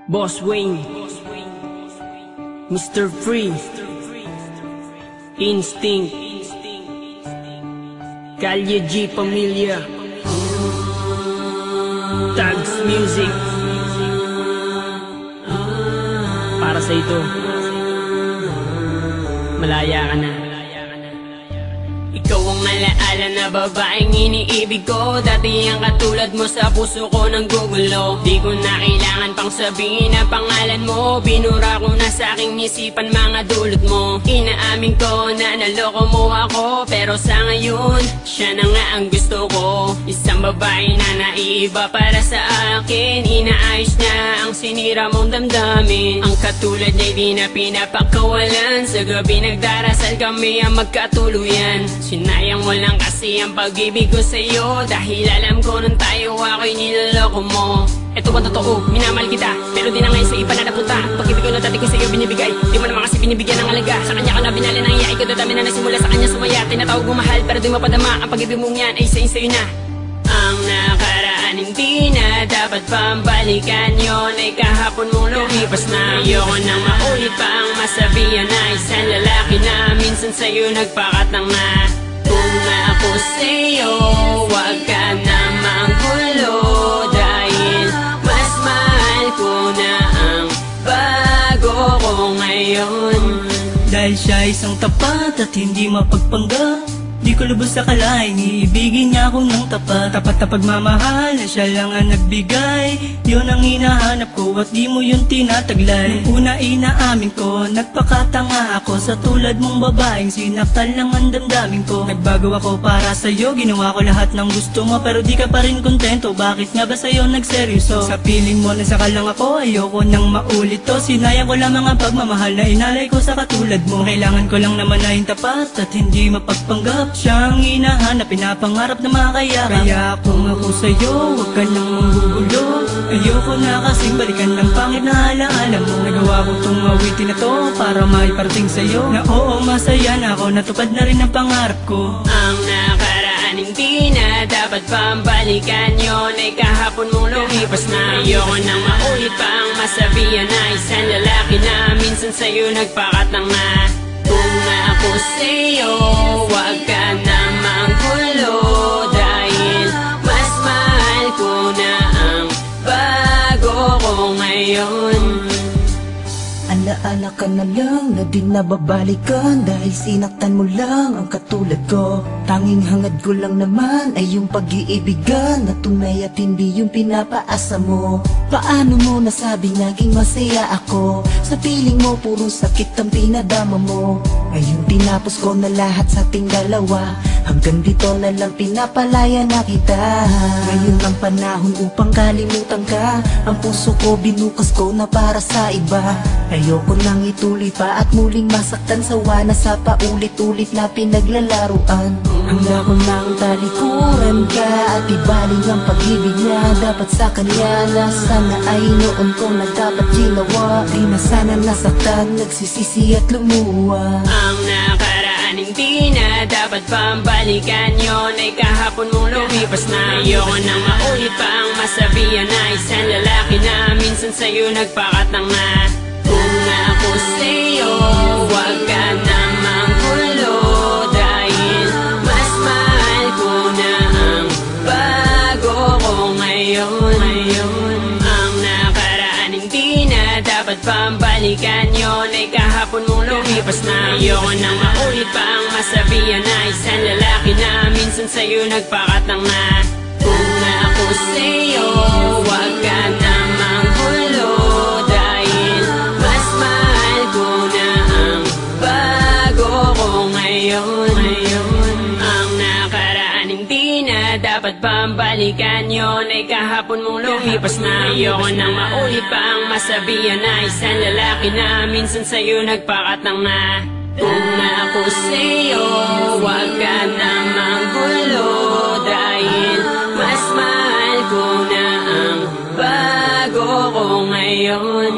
Boss Wayne, Mr. Free, Instinct, Kalye G Pamilya, Tags Music. Para sa ito, malaya ka na. Ikaw ang alaala na babaeng iniibig ko. Dati ang katulad mo sa puso ko nang gugulo. Di ko na kailangan pang sabihin ang pangalan mo. Binura ko na sa aking isipan mga dulot mo. Inaamin ko na naloko mo ako, pero sa ngayon, siya na nga ang gusto ko. Isang babae na naiiba para sa akin. Inaayos niya ang sinira mong damdamin. Ang katulad niya di na pinapakawalan. Sa gabi nagdarasal kami ang magkatuluyan. Sinayang mo lang kasi ang pag-ibig ko sa'yo, dahil alam ko nung tayo ako'y niloloko mo. Eto ba totoo? Minamahal kita, pero di na ngayon sa iba na napunta. Pag-ibig ko na dati ko sa'yo binibigay, di mo naman kasi binibigyan ng alaga. Sa kanya ka na binali ng iyay ko, dadami na nasimula sa kanya sumaya. Tinatawag mo mahal, pero di mo padama. Ang pag-ibig mong yan ay sa'yo na. Ang nakaraan hindi na dapat pambalikan, yun ay kahapon mong lumipas na. Ayoko nang maulit pa ang masabihan na isang lalaki na minsan sa'yo nagpakatang na. Kung ako sa'yo, wag ka na manggulo, dahil mas mahal ko na ang bago ko ngayon. Dahil siya isang tapat at hindi mapagpanggap, di ko lubos akalain iibigin niya ako ng tapat. Tapat na pagmamahal na siya lang ang nagbigay, yun ang hinahanap ko at di mo yun tinataglay. Nung una inaamin ko, nagpakatanga ako sa tulad mong babaeng sinaktan lang ang damdamin ko. Nagbago ako para sa'yo, ginawa ko lahat ng gusto mo, pero di ka pa rin kontento. Bakit nga ba sa'yo nagseryoso? Sa piling mo nasaka lang ako, ayoko nang maulit to. Sinayang ko lamang ang pagmamahal na inalay ko sa katulad mo. Kailangan ko lang naman na yung tapat at hindi mapagpanggap. Siyang hinahanap, pinapangarap na makayakap. Kaya kung ako sa'yo, huwag ka nang manggugulo. Ayoko na kasing balikan ng pangit na alaala mo. Nagawa ko tong awitin na to para maiparating sa'yo na oo, masaya na ako, natupad na rin ang pangarap ko. Ang nakaraan hindi na dapat pambalikan, yun ay kahapon mong lumipas na. Ayoko nang maulit pa ang masabihan na isang lalaki na minsan sa'yo nagpakatang na. Kung ako sa'yo, wag ka na manggulo, dahil mas mahal ko na ang bago ko ngayon. Alaala ka na lang na di na babalikan, dahil sinaktan mo lang ang katulad ko. Tanging hangad ko lang naman ay yung pag-iibigan na tunay at hindi yung pinapaasa mo. Paano mo nasabi naging masaya ako? Sa piling mo puro sakit ang pinadama mo. Ngayon tinapos ko na lahat sa ating dalawa, hanggang dito na lang pinapalaya na kita. Ngayon ang panahon upang kalimutan ka, ang puso ko binukas ko na para sa iba. Ayoko nang ituloy pa at muling masaktan, sawa na sa paulit-ulit na pinaglalaruan. Hanggang ko nang talikuran ka at ibaling ang pag-ibig niya dapat sa kanya, na sana ay noon ko na dapat ginawa. Di na sana nasaktan, nagsisisi at lumuwa. Ang nakaraan hindi na dapat pambalikan, yun ay kahapon mong lumipas na. Ayoko nang maulit pa ang masabihan na isang lalaki na minsan sa'yo nagpakatang na. Kung ako sa'yo, wag ka na manggulo, dahil mas mahal ko na ang bago ko ngayon. Ang nakaraan hindi na dapat pambalikan, yun ay kahapon mong lumipas na. Ayoko nang maulit pa ang masabihan na isang lalaki na minsan sa'yo nagpakatang na. Kung ako sa'yo, wag ka na manggulo, dahil mas mahal ko na ang bago ko ngayon. Ang nakaraan hindi na dapat pambalikan, yun ay kahapon mong lumipas na. Ayoko nang maulit pa ang masabihan na isang lalaki na minsan sa'yo nagpakatang na. Kung ako sa'yo, wag ka na manggulo, dahil mas mahal ko na ang bago ko ngayon.